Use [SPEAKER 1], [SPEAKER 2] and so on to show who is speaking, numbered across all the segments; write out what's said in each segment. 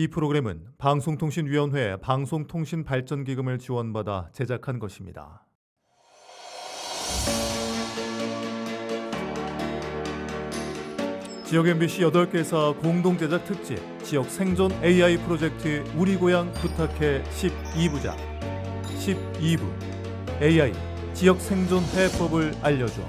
[SPEAKER 1] 이 프로그램은 방송통신위원회 방송통신발전기금을 지원받아 제작한 것입니다. 지역 MBC 8개사 공동제작 특집 지역 생존 AI 프로젝트 우리 고향 부탁해 12부작 12부 AI 지역 생존 해법을 알려줘.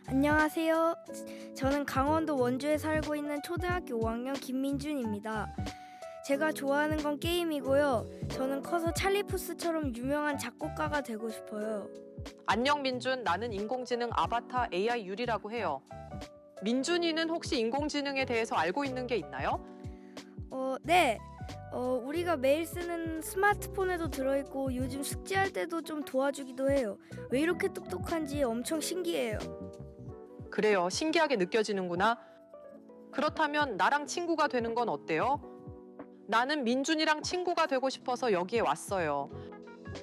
[SPEAKER 2] 안녕하세요. 저는 강원도 원주에 살고 있는 초등학교 5학년 김민준입니다. 제가 좋아하는 건 게임이고요. 저는 커서 찰리푸스처럼 유명한 작곡가가 되고 싶어요.
[SPEAKER 3] 안녕 민준, 나는 인공지능 아바타 AI 유리라고 해요. 민준이는 혹시 인공지능에 대해서 알고 있는 게 있나요?
[SPEAKER 2] 네. 우리가 매일 쓰는 스마트폰에도 들어있고 요즘 숙제할 때도 좀 도와주기도 해요. 왜 이렇게 똑똑한지 엄청 신기해요.
[SPEAKER 3] 그래요, 신기하게 느껴지는구나. 그렇다면 나랑 친구가 되는 건 어때요? 나는 민준이랑 친구가 되고 싶어서 여기에 왔어요.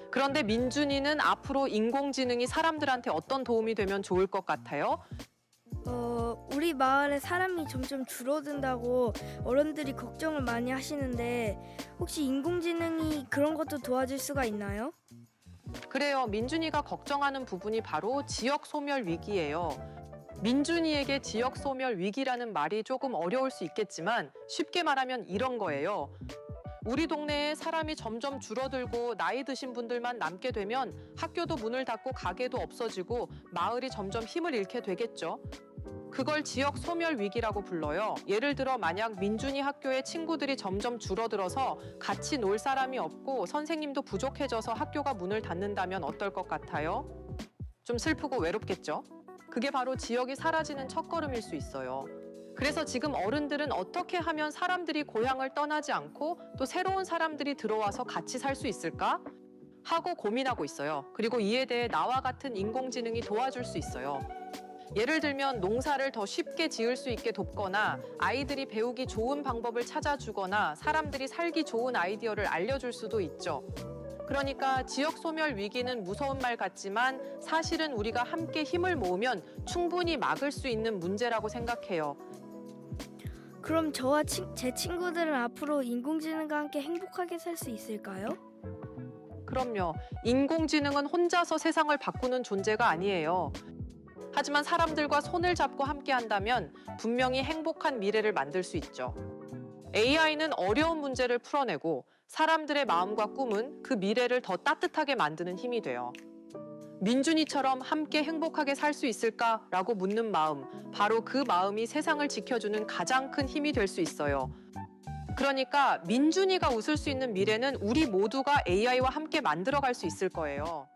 [SPEAKER 3] 그런데 민준이는 앞으로 인공지능이 사람들한테 어떤 도움이 되면 좋을 것 같아요?
[SPEAKER 2] 우리 마을에 사람이 점점 줄어든다고 어른들이 걱정을 많이 하시는데 혹시 인공지능이 그런 것도 도와줄 수가 있나요?
[SPEAKER 3] 그래요, 민준이가 걱정하는 부분이 바로 지역 소멸 위기예요. 민준이에게 지역 소멸 위기라는 말이 조금 어려울 수 있겠지만 쉽게 말하면 이런 거예요. 우리 동네에 사람이 점점 줄어들고 나이 드신 분들만 남게 되면 학교도 문을 닫고 가게도 없어지고 마을이 점점 힘을 잃게 되겠죠. 그걸 지역 소멸 위기라고 불러요. 예를 들어 만약 민준이 학교에 친구들이 점점 줄어들어서 같이 놀 사람이 없고 선생님도 부족해져서 학교가 문을 닫는다면 어떨 것 같아요? 좀 슬프고 외롭겠죠? 그게 바로 지역이 사라지는 첫걸음일 수 있어요. 그래서 지금 어른들은 어떻게 하면 사람들이 고향을 떠나지 않고 또 새로운 사람들이 들어와서 같이 살 수 있을까? 하고 고민하고 있어요. 그리고 이에 대해 나와 같은 인공지능이 도와줄 수 있어요. 예를 들면 농사를 더 쉽게 지을 수 있게 돕거나 아이들이 배우기 좋은 방법을 찾아주거나 사람들이 살기 좋은 아이디어를 알려줄 수도 있죠. 그러니까 지역 소멸 위기는 무서운 말 같지만 사실은 우리가 함께 힘을 모으면 충분히 막을 수 있는 문제라고 생각해요.
[SPEAKER 2] 그럼 저와 제 친구들은 앞으로 인공지능과 함께 행복하게 살 수 있을까요?
[SPEAKER 3] 그럼요. 인공지능은 혼자서 세상을 바꾸는 존재가 아니에요. 하지만 사람들과 손을 잡고 함께 한다면 분명히 행복한 미래를 만들 수 있죠. AI는 어려운 문제를 풀어내고 사람들의 마음과 꿈은 그 미래를 더 따뜻하게 만드는 힘이 돼요. 민준이처럼 함께 행복하게 살 수 있을까라고 묻는 마음, 바로 그 마음이 세상을 지켜주는 가장 큰 힘이 될 수 있어요. 그러니까 민준이가 웃을 수 있는 미래는 우리 모두가 AI와 함께 만들어갈 수 있을 거예요.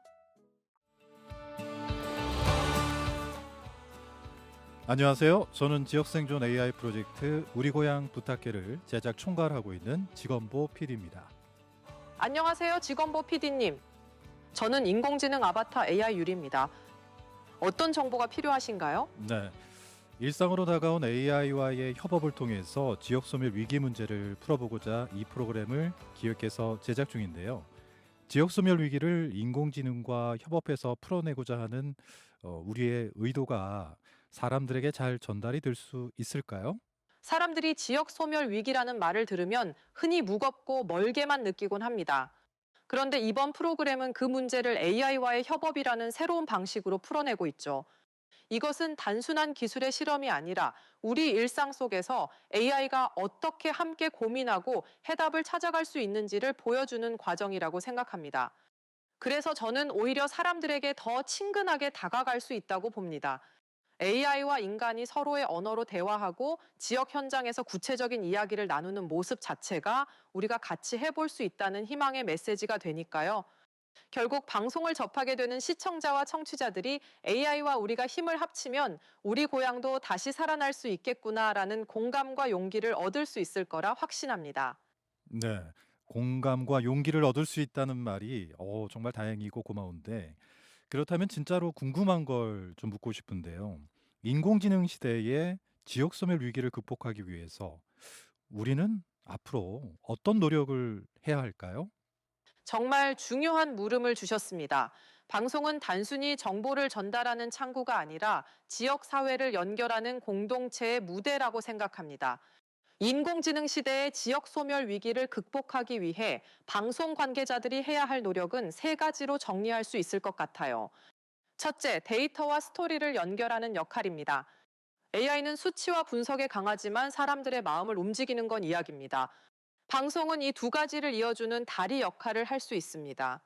[SPEAKER 4] 안녕하세요. 저는 지역생존 AI 프로젝트 우리 고향 부탁해를 제작 총괄하고 있는 지건보 PD입니다.
[SPEAKER 3] 안녕하세요, 지건보 PD님. 저는 인공지능 아바타 AI 유리입니다. 어떤 정보가 필요하신가요?
[SPEAKER 4] 네, 일상으로 다가온 AI와의 협업을 통해서 지역 소멸 위기 문제를 풀어보고자 이 프로그램을 기획해서 제작 중인데요. 지역 소멸 위기를 인공지능과 협업해서 풀어내고자 하는 우리의 의도가 사람들에게 잘 전달이 될 수 있을까요?
[SPEAKER 3] 사람들이 지역 소멸 위기라는 말을 들으면 흔히 무겁고 멀게만 느끼곤 합니다. 그런데 이번 프로그램은 그 문제를 AI와의 협업이라는 새로운 방식으로 풀어내고 있죠. 이것은 단순한 기술의 실험이 아니라 우리 일상 속에서 AI가 어떻게 함께 고민하고 해답을 찾아갈 수 있는지를 보여주는 과정이라고 생각합니다. 그래서 저는 오히려 사람들에게 더 친근하게 다가갈 수 있다고 봅니다. AI와 인간이 서로의 언어로 대화하고 지역 현장에서 구체적인 이야기를 나누는 모습 자체가 우리가 같이 해볼 수 있다는 희망의 메시지가 되니까요. 결국 방송을 접하게 되는 시청자와 청취자들이 AI와 우리가 힘을 합치면 우리 고향도 다시 살아날 수 있겠구나라는 공감과 용기를 얻을 수 있을 거라 확신합니다.
[SPEAKER 4] 네, 공감과 용기를 얻을 수 있다는 말이 정말 다행이고 고마운데 그렇다면 진짜로 궁금한 걸 좀 묻고 싶은데요. 인공지능 시대에 지역 소멸 위기를 극복하기 위해서 우리는 앞으로 어떤 노력을 해야 할까요?
[SPEAKER 3] 정말 중요한 물음을 주셨습니다. 방송은 단순히 정보를 전달하는 창구가 아니라 지역 사회를 연결하는 공동체의 무대라고 생각합니다. 인공지능 시대의 지역 소멸 위기를 극복하기 위해 방송 관계자들이 해야 할 노력은 세 가지로 정리할 수 있을 것 같아요. 첫째, 데이터와 스토리를 연결하는 역할입니다. AI는 수치와 분석에 강하지만 사람들의 마음을 움직이는 건 이야기입니다. 방송은 이 두 가지를 이어주는 다리 역할을 할 수 있습니다.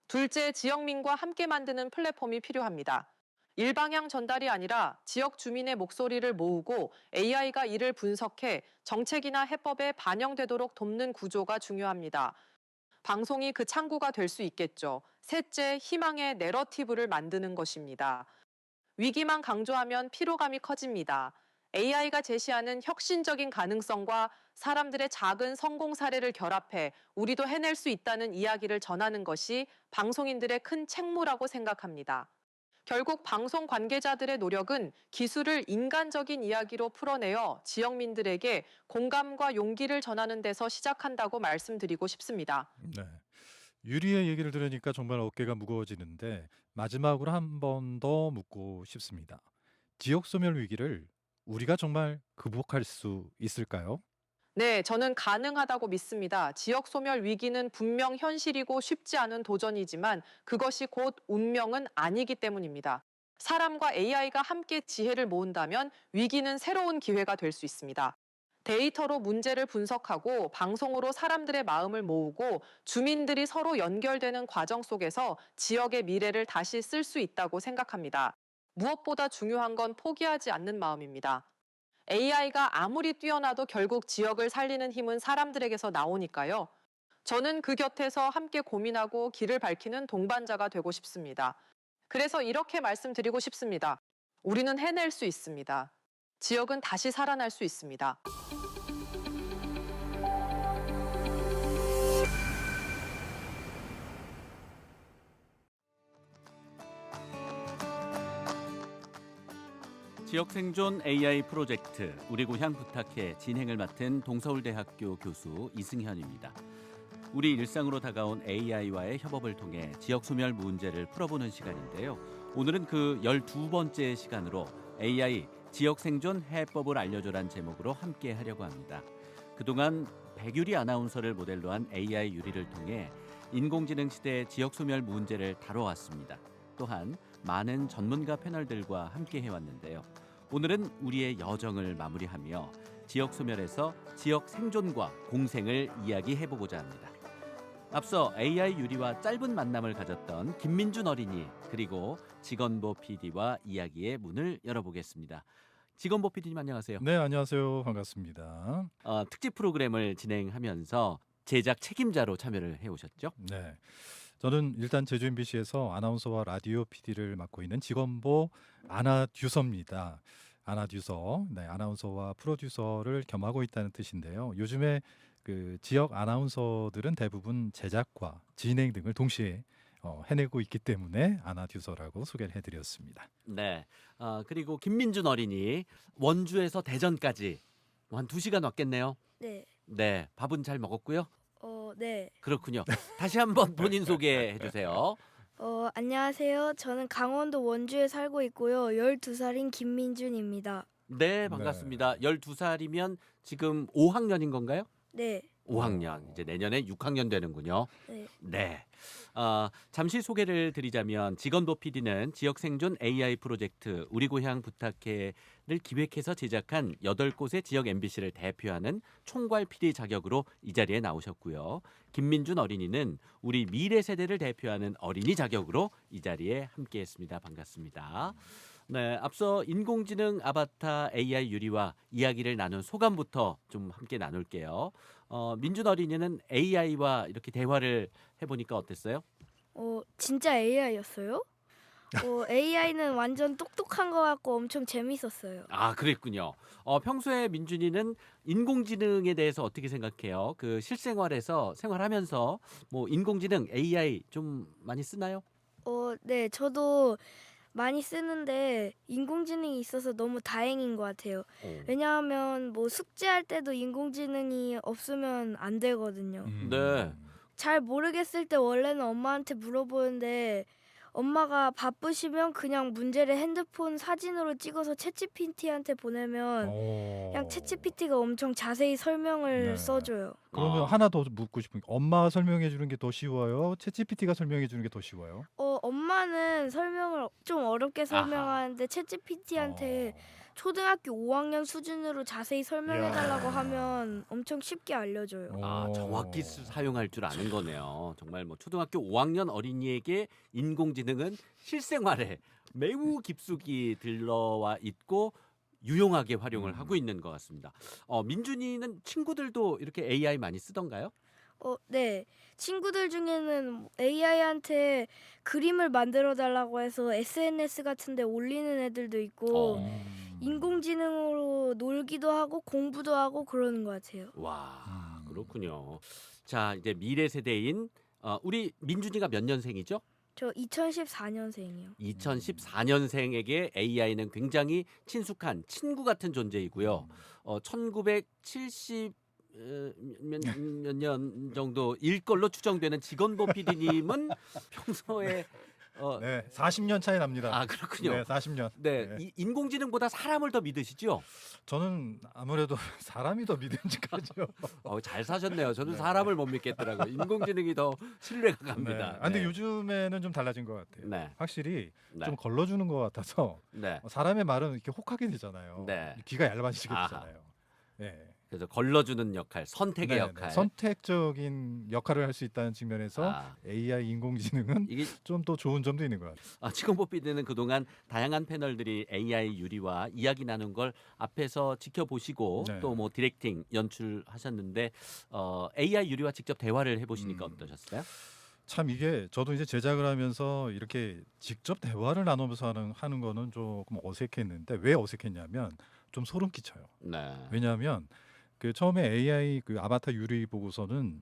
[SPEAKER 3] 둘째, 지역민과 함께 만드는 플랫폼이 필요합니다. 일방향 전달이 아니라 지역 주민의 목소리를 모으고 AI가 이를 분석해 정책이나 해법에 반영되도록 돕는 구조가 중요합니다. 방송이 그 창구가 될 수 있겠죠. 셋째, 희망의 내러티브를 만드는 것입니다. 위기만 강조하면 피로감이 커집니다. AI가 제시하는 혁신적인 가능성과 사람들의 작은 성공 사례를 결합해 우리도 해낼 수 있다는 이야기를 전하는 것이 방송인들의 큰 책무라고 생각합니다. 결국 방송 관계자들의 노력은 기술을 인간적인 이야기로 풀어내어 지역민들에게 공감과 용기를 전하는 데서 시작한다고 말씀드리고 싶습니다.
[SPEAKER 4] 네. 유리의 얘기를 들으니까 정말 어깨가 무거워지는데 마지막으로 한 번 더 묻고 싶습니다. 지역 소멸 위기를 우리가 정말 극복할 수 있을까요?
[SPEAKER 3] 네, 저는 가능하다고 믿습니다. 지역 소멸 위기는 분명 현실이고 쉽지 않은 도전이지만 그것이 곧 운명은 아니기 때문입니다. 사람과 AI가 함께 지혜를 모은다면 위기는 새로운 기회가 될 수 있습니다. 데이터로 문제를 분석하고 방송으로 사람들의 마음을 모으고 주민들이 서로 연결되는 과정 속에서 지역의 미래를 다시 쓸 수 있다고 생각합니다. 무엇보다 중요한 건 포기하지 않는 마음입니다. AI가 아무리 뛰어나도 결국 지역을 살리는 힘은 사람들에게서 나오니까요. 저는 그 곁에서 함께 고민하고 길을 밝히는 동반자가 되고 싶습니다. 그래서 이렇게 말씀드리고 싶습니다. 우리는 해낼 수 있습니다. 지역은 다시 살아날 수 있습니다.
[SPEAKER 5] 지역 생존 AI 프로젝트 우리 고향 부탁해 진행을 맡은 동서울대학교 교수 이승현입니다. 우리 일상으로 다가온 AI와의 협업을 통해 지역 소멸 문제를 풀어보는 시간인데요. 오늘은 그 12번째 시간으로 AI 지역 생존 해법을 알려줘란 제목으로 함께 하려고 합니다. 그동안 백유리 아나운서를 모델로 한 AI 유리를 통해 인공지능 시대의 지역 소멸 문제를 다뤄왔습니다. 또한 많은 전문가 패널들과 함께 해왔는데요. 오늘은 우리의 여정을 마무리하며 지역 소멸에서 지역 생존과 공생을 이야기해보고자 합니다. 앞서 AI 유리와 짧은 만남을 가졌던 김민준 어린이 그리고 지건보 PD와 이야기의 문을 열어보겠습니다. 지건보 PD님 안녕하세요.
[SPEAKER 4] 네, 안녕하세요. 반갑습니다.
[SPEAKER 5] 특집 프로그램을 진행하면서 제작 책임자로 참여를 해오셨죠?
[SPEAKER 4] 네. 저는 일단 제주 MBC에서 아나운서와 라디오 PD를 맡고 있는 지건보 아나듀서입니다. 아나듀서, 네, 아나운서와 프로듀서를 겸하고 있다는 뜻인데요. 요즘에 그 지역 아나운서들은 대부분 제작과 진행 등을 동시에 해내고 있기 때문에 아나듀서라고 소개를 해드렸습니다.
[SPEAKER 5] 네. 그리고 김민준 어린이 원주에서 대전까지 한 2시간 왔겠네요.
[SPEAKER 2] 네.
[SPEAKER 5] 네. 밥은 잘 먹었고요.
[SPEAKER 2] 네.
[SPEAKER 5] 그렇군요. 다시 한번 본인 소개해 주세요.
[SPEAKER 2] 안녕하세요. 저는 강원도 원주에 살고 있고요. 12살인 김민준입니다.
[SPEAKER 5] 네, 반갑습니다. 12살이면 지금 5학년인 건가요?
[SPEAKER 2] 네.
[SPEAKER 5] 5학년. 이제 내년에 6학년 되는군요.
[SPEAKER 2] 네.
[SPEAKER 5] 네. 잠시 소개를 드리자면 지건보 PD는 지역 생존 AI 프로젝트 우리 고향 부탁해를 기획해서 제작한 8곳의 지역 MBC를 대표하는 총괄 PD 자격으로 이 자리에 나오셨고요. 김민준 어린이는 우리 미래 세대를 대표하는 어린이 자격으로 이 자리에 함께했습니다. 반갑습니다. 네, 앞서 인공지능 아바타 AI 유리와 이야기를 나눈 소감부터 좀 함께 나눌게요. 민준 어린이는 AI와 이렇게 대화를 해보니까 어땠어요?
[SPEAKER 2] 진짜 AI였어요? AI는 완전 똑똑한 것 같고 엄청 재밌었어요.
[SPEAKER 5] 아, 그랬군요. 평소에 민준이는 인공지능에 대해서 어떻게 생각해요? 그 실생활에서 생활하면서 뭐 인공지능 AI 좀 많이 쓰나요?
[SPEAKER 2] 네, 저도 많이 쓰는데 인공지능이 있어서 너무 다행인 것 같아요. 왜냐하면 뭐 숙제할 때도 인공지능이 없으면 안 되거든요.
[SPEAKER 5] 네.
[SPEAKER 2] 잘 모르겠을 때 원래는 엄마한테 물어보는데 엄마가 바쁘시면 그냥 문제를 핸드폰 사진으로 찍어서 챗GPT한테 보내면 그냥 챗GPT가 엄청 자세히 설명을
[SPEAKER 1] 네.
[SPEAKER 2] 써줘요.
[SPEAKER 4] 그러면
[SPEAKER 5] 아.
[SPEAKER 4] 하나 더 묻고 싶은 게 엄마가 설명해 주는 게 더 쉬워요? 챗GPT가 설명해 주는 게 더 쉬워요?
[SPEAKER 2] 엄마는 설명을 좀 어렵게 설명하는데
[SPEAKER 1] 어.
[SPEAKER 2] 챗GPT한테 초등학교 5학년 수준으로 자세히 설명해달라고 하면 엄청 쉽게 알려줘요.
[SPEAKER 5] 아, 정확히 사용할 줄 아는 거네요. 정말 뭐 초등학교 5학년 어린이에게 인공지능은 실생활에 매우 깊숙이 들러와 있고 유용하게 활용을 하고 있는 것 같습니다. 민준이는 친구들도 이렇게 AI 많이 쓰던가요?
[SPEAKER 2] 네. 친구들 중에는 AI한테 그림을 만들어 달라고 해서 SNS 같은 데 올리는 애들도 있고 인공지능으로 놀기도 하고 공부도 하고 그러는 것 같아요.
[SPEAKER 5] 와, 그렇군요. 자, 이제 미래 세대인 우리 민준이가 몇 년생이죠?
[SPEAKER 2] 저 2014년생이요.
[SPEAKER 5] 2014년생에게 AI는 굉장히 친숙한 친구 같은 존재이고요. 1970 몇 년 정도 일 걸로 추정되는 직원보 PD님은 평소에
[SPEAKER 4] 네, 40년 차이 납니다.
[SPEAKER 5] 아, 그렇군요.
[SPEAKER 4] 네, 40년.
[SPEAKER 5] 네,
[SPEAKER 4] 네.
[SPEAKER 5] 인공지능보다 사람을 더 믿으시죠?
[SPEAKER 4] 저는 아무래도 사람이 더 믿음직하죠.
[SPEAKER 5] 잘 사셨네요. 저는
[SPEAKER 4] 네.
[SPEAKER 5] 사람을 못 믿겠더라고요. 인공지능이 더 신뢰가
[SPEAKER 4] 네.
[SPEAKER 5] 갑니다.
[SPEAKER 4] 근데
[SPEAKER 5] 네.
[SPEAKER 4] 요즘에는 좀 달라진 것 같아요.
[SPEAKER 5] 네.
[SPEAKER 4] 확실히
[SPEAKER 5] 네.
[SPEAKER 4] 좀 걸러주는 것 같아서
[SPEAKER 5] 네.
[SPEAKER 4] 사람의 말은 이렇게 혹하게 되잖아요.
[SPEAKER 5] 네.
[SPEAKER 4] 귀가 얇아지게
[SPEAKER 5] 아하.
[SPEAKER 4] 되잖아요. 네.
[SPEAKER 5] 그래서 걸러주는 역할, 선택의
[SPEAKER 4] 네,
[SPEAKER 5] 역할.
[SPEAKER 4] 네. 선택적인 역할을 할 수 있다는 측면에서
[SPEAKER 5] 아,
[SPEAKER 4] AI 인공지능은
[SPEAKER 5] 이게
[SPEAKER 4] 좀 더 좋은 점도 있는 것 같아요.
[SPEAKER 5] 직원보 PD는 그동안 다양한 패널들이 AI 유리와 이야기 나눈 걸 앞에서 지켜보시고
[SPEAKER 4] 네.
[SPEAKER 5] 또 뭐 디렉팅 연출하셨는데 AI 유리와 직접 대화를 해보시니까 어떠셨어요?
[SPEAKER 4] 참 이게 저도 이제 제작을 하면서 이렇게 직접 대화를 나누면서 하는 거는 조금 어색했는데 왜 어색했냐면 좀 소름 끼쳐요.
[SPEAKER 5] 네.
[SPEAKER 4] 왜냐하면 그 처음에 AI 그 아바타 유리 보고서는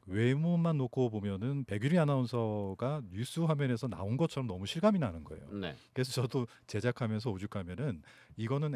[SPEAKER 4] 외모만 놓고 보면은 백유리 아나운서가 뉴스 화면에서 나온 것처럼 너무 실감이 나는 거예요.
[SPEAKER 5] 네.
[SPEAKER 4] 그래서 저도 제작하면서 오죽하면은 이거는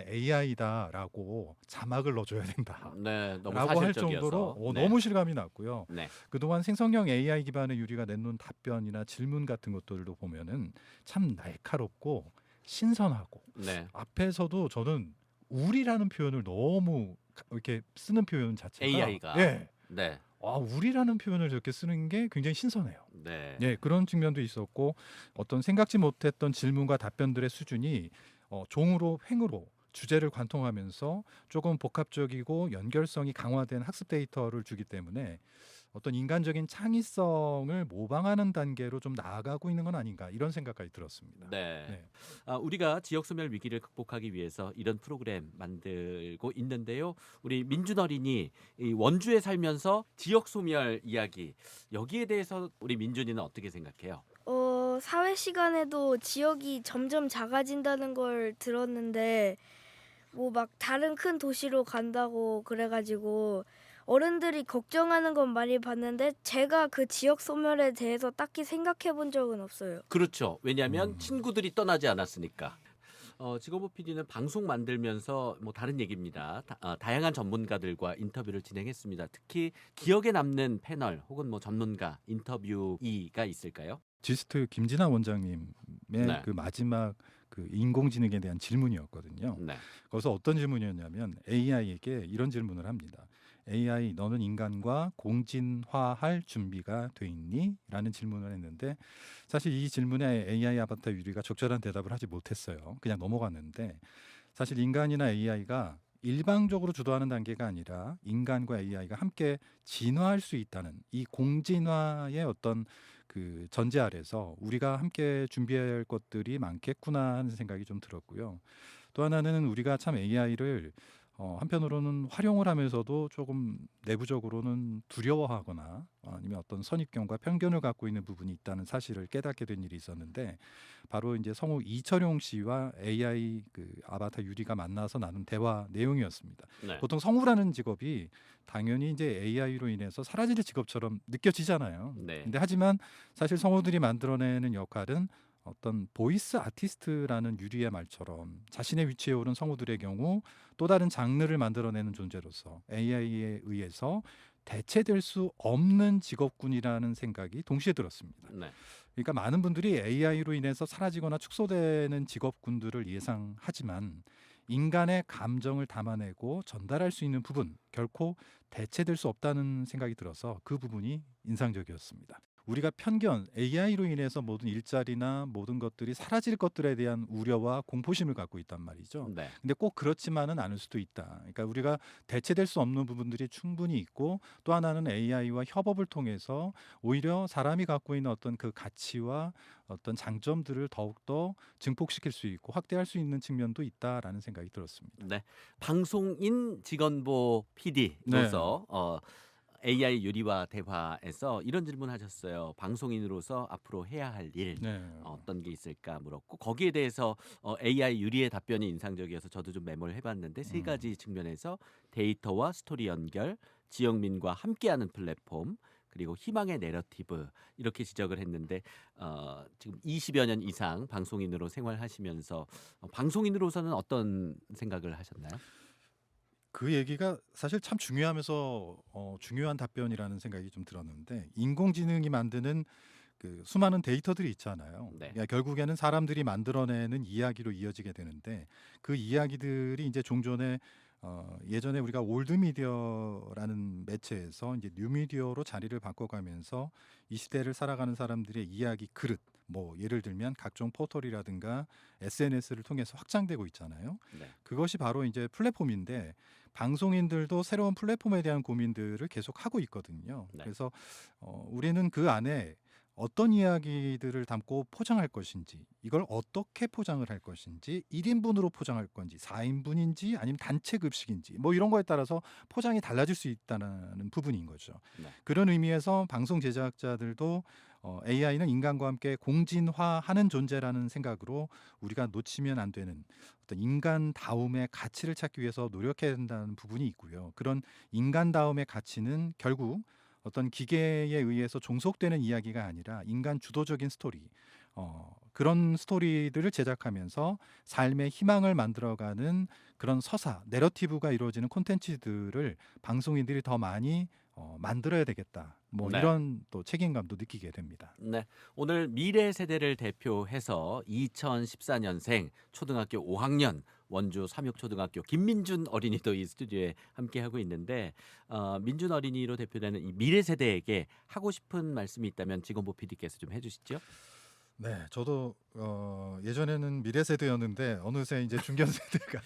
[SPEAKER 4] AI다라고 자막을 넣어줘야 된다.
[SPEAKER 5] 네. 너무
[SPEAKER 4] 라고 할
[SPEAKER 5] 사실적이어서.
[SPEAKER 4] 정도로
[SPEAKER 5] 네.
[SPEAKER 4] 너무 실감이 났고요.
[SPEAKER 5] 네.
[SPEAKER 4] 그동안 생성형 AI 기반의 유리가 내놓은 답변이나 질문 같은 것들도 보면은 참 날카롭고 신선하고
[SPEAKER 5] 네.
[SPEAKER 4] 앞에서도 저는 우리라는 표현을 너무 이렇게 쓰는 표현 자체가
[SPEAKER 5] AI가.
[SPEAKER 4] 예.
[SPEAKER 5] 네.
[SPEAKER 4] 우리라는 표현을 저렇게 쓰는 게 굉장히 신선해요.
[SPEAKER 5] 네.
[SPEAKER 4] 예, 그런 측면도 있었고 어떤 생각지 못했던 질문과 답변들의 수준이 종으로 횡으로 주제를 관통하면서 조금 복합적이고 연결성이 강화된 학습 데이터를 주기 때문에 어떤 인간적인 창의성을 모방하는 단계로 좀 나아가고 있는 건 아닌가 이런 생각까지 들었습니다.
[SPEAKER 5] 네.
[SPEAKER 4] 네.
[SPEAKER 5] 우리가 지역 소멸 위기를 극복하기 위해서 이런 프로그램 만들고 있는데요. 우리 민준 어린이 이 원주에 살면서 지역 소멸 이야기 여기에 대해서 우리 민준이는 어떻게 생각해요?
[SPEAKER 2] 사회 시간에도 지역이 점점 작아진다는 걸 들었는데 뭐 막 다른 큰 도시로 간다고 그래가지고 어른들이 걱정하는 건 많이 봤는데 제가 그 지역 소멸에 대해서 딱히 생각해 본 적은 없어요.
[SPEAKER 5] 그렇죠. 왜냐하면 친구들이 떠나지 않았으니까. 직업보 PD는 방송 만들면서 뭐 다른 얘기입니다. 다양한 전문가들과 인터뷰를 진행했습니다. 특히 기억에 남는 패널 혹은 뭐 전문가 인터뷰가 있을까요?
[SPEAKER 4] 지스트 김진아 원장님의
[SPEAKER 5] 네.
[SPEAKER 4] 그 마지막 그 인공지능에 대한 질문이었거든요.
[SPEAKER 5] 네.
[SPEAKER 4] 거기서 어떤 질문이었냐면 AI에게 이런 질문을 합니다. AI 너는 인간과 공진화할 준비가 돼 있니? 라는 질문을 했는데 사실 이 질문에 AI 아바타 유리가 적절한 대답을 하지 못했어요. 그냥 넘어갔는데 사실 인간이나 AI가 일방적으로 주도하는 단계가 아니라 인간과 AI가 함께 진화할 수 있다는 이 공진화의 어떤 그 전제 아래서 우리가 함께 준비해야 할 것들이 많겠구나 하는 생각이 좀 들었고요. 또 하나는 우리가 참 AI를 한편으로는 활용을 하면서도 조금 내부적으로는 두려워하거나 아니면 어떤 선입견과 편견을 갖고 있는 부분이 있다는 사실을 깨닫게 된 일이 있었는데 바로 이제 성우 이철용 씨와 AI 그 아바타 유리가 만나서 나눈 대화 내용이었습니다.
[SPEAKER 5] 네.
[SPEAKER 4] 보통 성우라는 직업이 당연히 이제 AI로 인해서 사라질 직업처럼 느껴지잖아요.
[SPEAKER 5] 네.
[SPEAKER 4] 근데 하지만 사실 성우들이 만들어내는 역할은 어떤 보이스 아티스트라는 유리의 말처럼 자신의 위치에 오른 성우들의 경우 또 다른 장르를 만들어내는 존재로서 AI에 의해서 대체될 수 없는 직업군이라는 생각이 동시에 들었습니다.
[SPEAKER 5] 네.
[SPEAKER 4] 그러니까 많은 분들이 AI로 인해서 사라지거나 축소되는 직업군들을 예상하지만 인간의 감정을 담아내고 전달할 수 있는 부분 결코 대체될 수 없다는 생각이 들어서 그 부분이 인상적이었습니다. 우리가 편견, AI로 인해서 모든 일자리나 모든 것들이 사라질 것들에 대한 우려와 공포심을 갖고 있단 말이죠.
[SPEAKER 5] 네.
[SPEAKER 4] 근데 꼭 그렇지만은 않을 수도 있다. 그러니까 우리가 대체될 수 없는 부분들이 충분히 있고 또 하나는 AI와 협업을 통해서 오히려 사람이 갖고 있는 어떤 그 가치와 어떤 장점들을 더욱더 증폭시킬 수 있고 확대할 수 있는 측면도 있다라는 생각이 들었습니다.
[SPEAKER 5] 네. 방송인 직원보 PD로서 AI 유리와 대화에서 이런 질문하셨어요. 방송인으로서 앞으로 해야 할 일
[SPEAKER 4] 네.
[SPEAKER 5] 어떤 게 있을까 물었고 거기에 대해서 AI 유리의 답변이 인상적이어서 저도 좀 메모를 해봤는데 세 가지 측면에서 데이터와 스토리 연결, 지역민과 함께하는 플랫폼 그리고 희망의 내러티브 이렇게 지적을 했는데 지금 20여 년 이상 방송인으로 생활하시면서 방송인으로서는 어떤 생각을 하셨나요?
[SPEAKER 4] 그 얘기가 사실 참 중요하면서 중요한 답변이라는 생각이 좀 들었는데 인공지능이 만드는 그 수많은 데이터들이 있잖아요.
[SPEAKER 5] 네.
[SPEAKER 4] 그러니까 결국에는 사람들이 만들어내는 이야기로 이어지게 되는데 그 이야기들이 이제 종전에 예전에 우리가 올드미디어라는 매체에서 이제 뉴미디어로 자리를 바꿔가면서 이 시대를 살아가는 사람들의 이야기 그릇 뭐 예를 들면 각종 포털이라든가 SNS를 통해서 확장되고 있잖아요.
[SPEAKER 5] 네.
[SPEAKER 4] 그것이 바로 이제 플랫폼인데 방송인들도 새로운 플랫폼에 대한 고민들을 계속 하고 있거든요.
[SPEAKER 5] 네.
[SPEAKER 4] 그래서 우리는 그 안에 어떤 이야기들을 담고 포장할 것인지 이걸 어떻게 포장을 할 것인지 1인분으로 포장할 건지 4인분인지 아니면 단체 급식인지 뭐 이런 거에 따라서 포장이 달라질 수 있다는 부분인 거죠.
[SPEAKER 5] 네.
[SPEAKER 4] 그런 의미에서 방송 제작자들도 AI는 인간과 함께 공진화하는 존재라는 생각으로 우리가 놓치면 안 되는 어떤 인간다움의 가치를 찾기 위해서 노력해야 된다는 부분이 있고요. 그런 인간다움의 가치는 결국 어떤 기계에 의해서 종속되는 이야기가 아니라 인간 주도적인 스토리 그런 스토리들을 제작하면서 삶의 희망을 만들어가는 그런 서사 내러티브가 이루어지는 콘텐츠들을 방송인들이 더 많이 만들어야 되겠다. 뭐
[SPEAKER 5] 네.
[SPEAKER 4] 이런 또 책임감도 느끼게 됩니다.
[SPEAKER 5] 네, 오늘 미래 세대를 대표해서 2014년생 초등학교 5학년 원주 삼육초등학교 김민준 어린이도 이 스튜디오에 함께하고 있는데 민준 어린이로 대표되는 이 미래 세대에게 하고 싶은 말씀이 있다면 지건보 PD께서 좀 해주시죠.
[SPEAKER 4] 네, 저도 예전에는 미래 세대였는데 어느새 이제 중견 세대가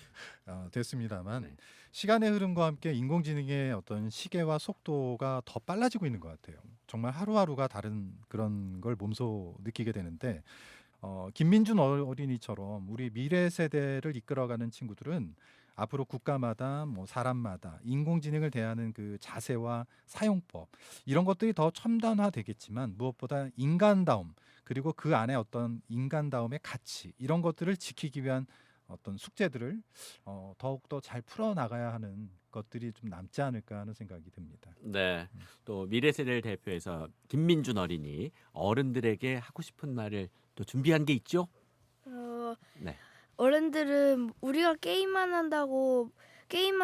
[SPEAKER 4] 됐습니다만
[SPEAKER 5] 네.
[SPEAKER 4] 시간의 흐름과 함께 인공지능의 어떤 시계와 속도가 더 빨라지고 있는 것 같아요. 정말 하루하루가 다른 그런 걸 몸소 느끼게 되는데 김민준 어린이처럼 우리 미래 세대를 이끌어가는 친구들은 앞으로 국가마다 뭐 사람마다 인공지능을 대하는 그 자세와 사용법 이런 것들이 더 첨단화되겠지만 무엇보다 인간다움 그리고 그 안에 어떤 인간다움의 가치 이런 것들을 지키기 위한 어떤 숙제들을 더욱더 잘 풀어나가야 하는 것들이 좀 남지 않을까 하는 생각이 듭니다.
[SPEAKER 5] 네, 또 미래 세대를 대표해서 김민준 어린이 어른들에게 하고 싶은 말을 또 준비한 게 있죠? 네.
[SPEAKER 2] 어른들은 우리가 게임만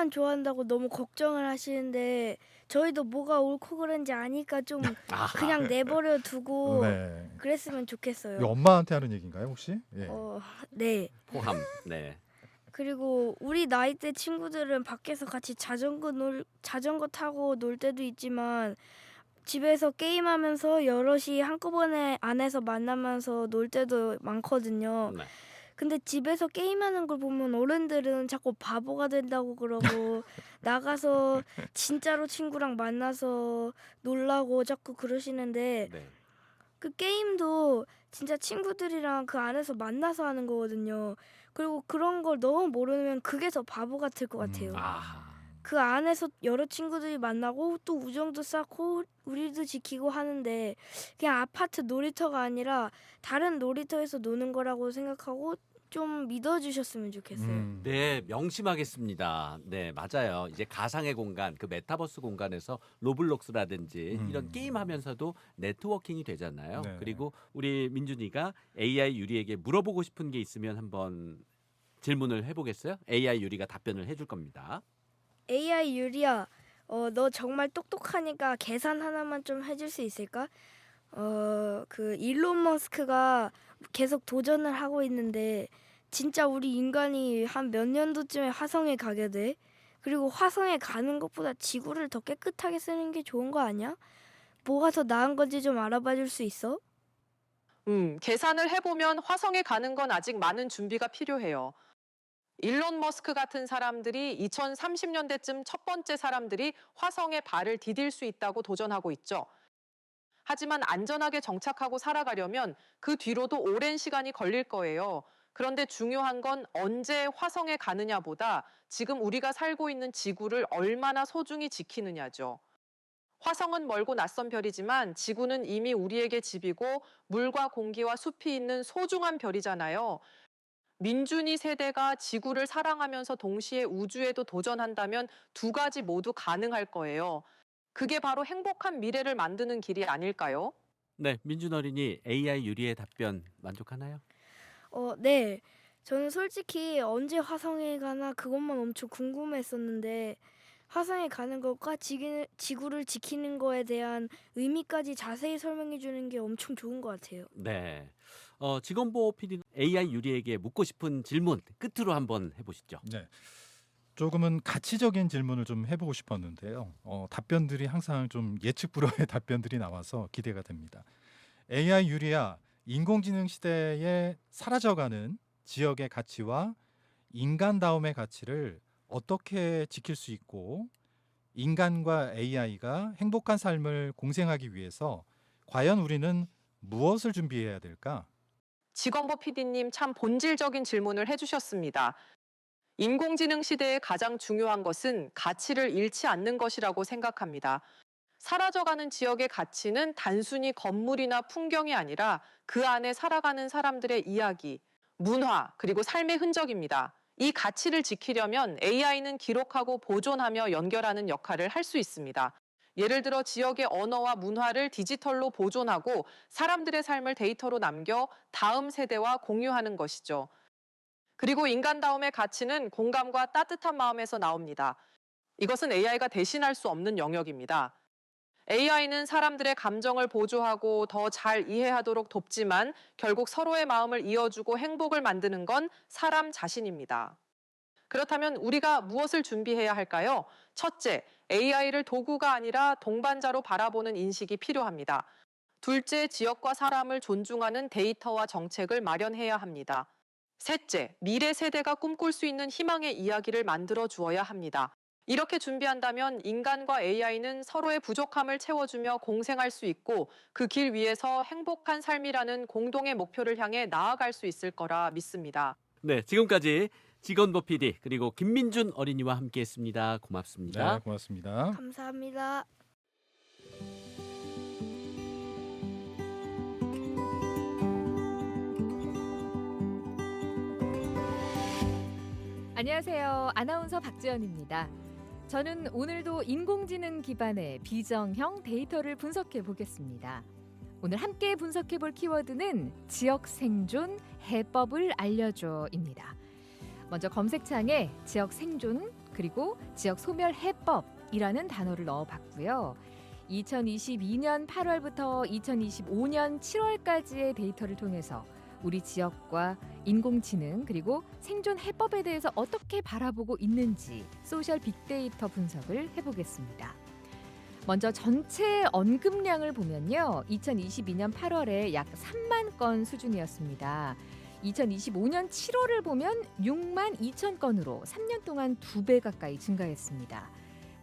[SPEAKER 2] 좋아한다고 너무 걱정을 하시는데 저희도 뭐가 옳고 그른지 아니까 좀 그냥 내버려 두고
[SPEAKER 4] 네.
[SPEAKER 2] 그랬으면
[SPEAKER 4] 이거
[SPEAKER 2] 좋겠어요.
[SPEAKER 4] 엄마한테 하는 얘기인가요 혹시? 예.
[SPEAKER 2] 네.
[SPEAKER 5] 포함. 네.
[SPEAKER 2] 그리고 우리 나이 때 친구들은 밖에서 같이 자전거 타고 놀 때도 있지만 집에서 게임하면서 여럿이 한꺼번에 안에서 만나면서 놀 때도 많거든요.
[SPEAKER 5] 네.
[SPEAKER 2] 근데 집에서 게임하는 걸 보면 어른들은 자꾸 바보가 된다고 그러고 나가서 진짜로 친구랑 만나서 놀라고 자꾸 그러시는데
[SPEAKER 5] 네.
[SPEAKER 2] 그 게임도 진짜 친구들이랑 그 안에서 만나서 하는 거거든요. 그리고 그런 걸 너무 모르면 그게 더 바보 같을 것 같아요. 그 안에서 여러 친구들이 만나고 또 우정도 쌓고 우리도 지키고 하는데 그냥 아파트 놀이터가 아니라 다른 놀이터에서 노는 거라고 생각하고 좀 믿어주셨으면 좋겠어요.
[SPEAKER 5] 네, 명심하겠습니다. 네, 맞아요. 이제 가상의 공간, 그 메타버스 공간에서 로블록스라든지 이런 게임 하면서도 네트워킹이 되잖아요.
[SPEAKER 4] 네.
[SPEAKER 5] 그리고 우리 민준이가 AI 유리에게 물어보고 싶은 게 있으면 한번 질문을 해보겠어요? AI 유리가 답변을 해줄 겁니다.
[SPEAKER 2] AI 유리야, 너 정말 똑똑하니까 계산 하나만 좀 해줄 수 있을까? 그 일론 머스크가 계속 도전을 하고 있는데 진짜 우리 인간이 한 몇 년도쯤에 화성에 가게 돼? 그리고 화성에 가는 것보다 지구를 더 깨끗하게 쓰는 게 좋은 거 아니야? 뭐가 더 나은 건지 좀 알아봐 줄 수 있어?
[SPEAKER 3] 계산을 해보면 화성에 가는 건 아직 많은 준비가 필요해요. 일론 머스크 같은 사람들이 2030년대쯤 첫 번째 사람들이 화성에 발을 디딜 수 있다고 도전하고 있죠. 하지만 안전하게 정착하고 살아가려면 그 뒤로도 오랜 시간이 걸릴 거예요. 그런데 중요한 건 언제 화성에 가느냐보다 지금 우리가 살고 있는 지구를 얼마나 소중히 지키느냐죠. 화성은 멀고 낯선 별이지만 지구는 이미 우리에게 집이고 물과 공기와 숲이 있는 소중한 별이잖아요. 민준이 세대가 지구를 사랑하면서 동시에 우주에도 도전한다면 두 가지 모두 가능할 거예요. 그게 바로 행복한 미래를 만드는 길이 아닐까요?
[SPEAKER 5] 네, 민준 어린이 AI 유리의 답변 만족하나요?
[SPEAKER 2] 네. 저는 솔직히 언제 화성에 가나 그것만 엄청 궁금했었는데 화성에 가는 것과 지구를 지키는 거에 대한 의미까지 자세히 설명해 주는 게 엄청 좋은 것 같아요.
[SPEAKER 5] 네. 지건보 PD AI 유리에게 묻고 싶은 질문 끝으로 한번 해보시죠.
[SPEAKER 4] 네. 조금은 가치적인 질문을 좀 해보고 싶었는데요. 답변들이 항상 좀 예측 불허의 답변들이 나와서 기대가 됩니다. AI 유리야, 인공지능 시대에 사라져가는 지역의 가치와 인간다움의 가치를 어떻게 지킬 수 있고 인간과 AI가 행복한 삶을 공생하기 위해서 과연 우리는 무엇을 준비해야 될까?
[SPEAKER 3] 지건보 PD님 참 본질적인 질문을 해주셨습니다. 인공지능 시대의 가장 중요한 것은 가치를 잃지 않는 것이라고 생각합니다. 사라져가는 지역의 가치는 단순히 건물이나 풍경이 아니라 그 안에 살아가는 사람들의 이야기, 문화, 그리고 삶의 흔적입니다. 이 가치를 지키려면 AI는 기록하고 보존하며 연결하는 역할을 할 수 있습니다. 예를 들어 지역의 언어와 문화를 디지털로 보존하고 사람들의 삶을 데이터로 남겨 다음 세대와 공유하는 것이죠. 그리고 인간다움의 가치는 공감과 따뜻한 마음에서 나옵니다. 이것은 AI가 대신할 수 없는 영역입니다. AI는 사람들의 감정을 보조하고 더 잘 이해하도록 돕지만 결국 서로의 마음을 이어주고 행복을 만드는 건 사람 자신입니다. 그렇다면 우리가 무엇을 준비해야 할까요? 첫째, AI를 도구가 아니라 동반자로 바라보는 인식이 필요합니다. 둘째, 지역과 사람을 존중하는 데이터와 정책을 마련해야 합니다. 셋째, 미래 세대가 꿈꿀 수 있는 희망의 이야기를 만들어 주어야 합니다. 이렇게 준비한다면 인간과 AI는 서로의 부족함을 채워주며 공생할 수 있고 그 길 위에서 행복한 삶이라는 공동의 목표를 향해 나아갈 수 있을 거라 믿습니다.
[SPEAKER 5] 네, 지금까지 지건보 PD 그리고 김민준 어린이와 함께했습니다. 고맙습니다.
[SPEAKER 4] 네, 고맙습니다.
[SPEAKER 2] 감사합니다.
[SPEAKER 6] 안녕하세요. 아나운서 박지연입니다. 저는 오늘도 인공지능 기반의 비정형 데이터를 분석해 보겠습니다. 오늘 함께 분석해 볼 키워드는 지역 생존 해법을 알려줘입니다. 먼저 검색창에 지역 생존 그리고 지역 소멸 해법이라는 단어를 넣어봤고요. 2022년 8월부터 2025년 7월까지의 데이터를 통해서 우리 지역과 인공지능 그리고 생존 해법에 대해서 어떻게 바라보고 있는지 소셜 빅데이터 분석을 해보겠습니다. 먼저 전체 언급량을 보면요. 2022년 8월에 약 3만 건 수준이었습니다. 2025년 7월을 보면 6만 2천 건으로 3년 동안 2배 가까이 증가했습니다.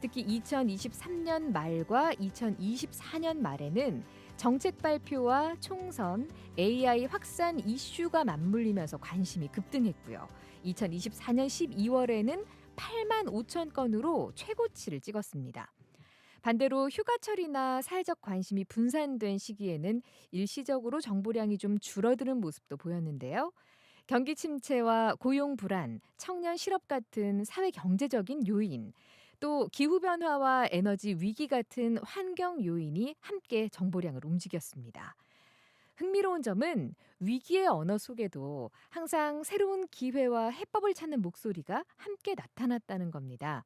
[SPEAKER 6] 특히 2023년 말과 2024년 말에는 정책 발표와 총선, AI 확산 이슈가 맞물리면서 관심이 급등했고요. 2024년 12월에는 8만 5천 건으로 최고치를 찍었습니다. 반대로 휴가철이나 사회적 관심이 분산된 시기에는 일시적으로 정보량이 좀 줄어드는 모습도 보였는데요. 경기 침체와 고용 불안, 청년 실업 같은 사회 경제적인 요인, 또 기후 변화와 에너지 위기 같은 환경 요인이 함께 정보량을 움직였습니다. 흥미로운 점은 위기의 언어 속에도 항상 새로운 기회와 해법을 찾는 목소리가 함께 나타났다는 겁니다.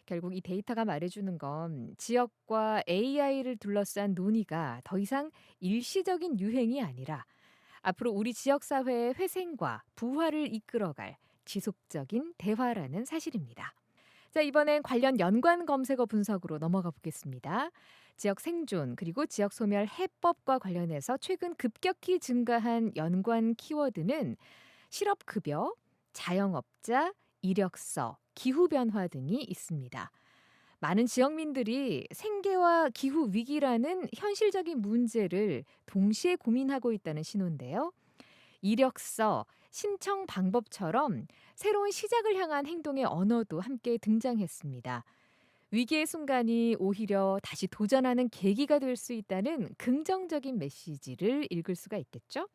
[SPEAKER 6] 결국 이 데이터가 말해주는 건 지역과 AI를 둘러싼 논의가 더 이상 일시적인 유행이 아니라 앞으로 우리 지역사회의 회생과 부활을 이끌어갈 지속적인 대화라는 사실입니다. 자, 이번엔 관련 연관 검색어 분석으로 넘어가 보겠습니다. 지역 생존 그리고 지역 소멸 해법과 관련해서 최근 급격히 증가한 연관 키워드는 실업급여, 자영업자, 이력서, 기후변화 등이 있습니다. 많은 지역민들이 생계와 기후 위기라는 현실적인 문제를 동시에 고민하고 있다는 신호인데요. 이력서, 신청 방법처럼 새로운 시작을 향한 행동의 언어도 함께 등장했습니다. 위기의 순간이 오히려 다시 도전하는 계기가 될 수 있다는 긍정적인 메시지를 읽을 수가 있겠죠.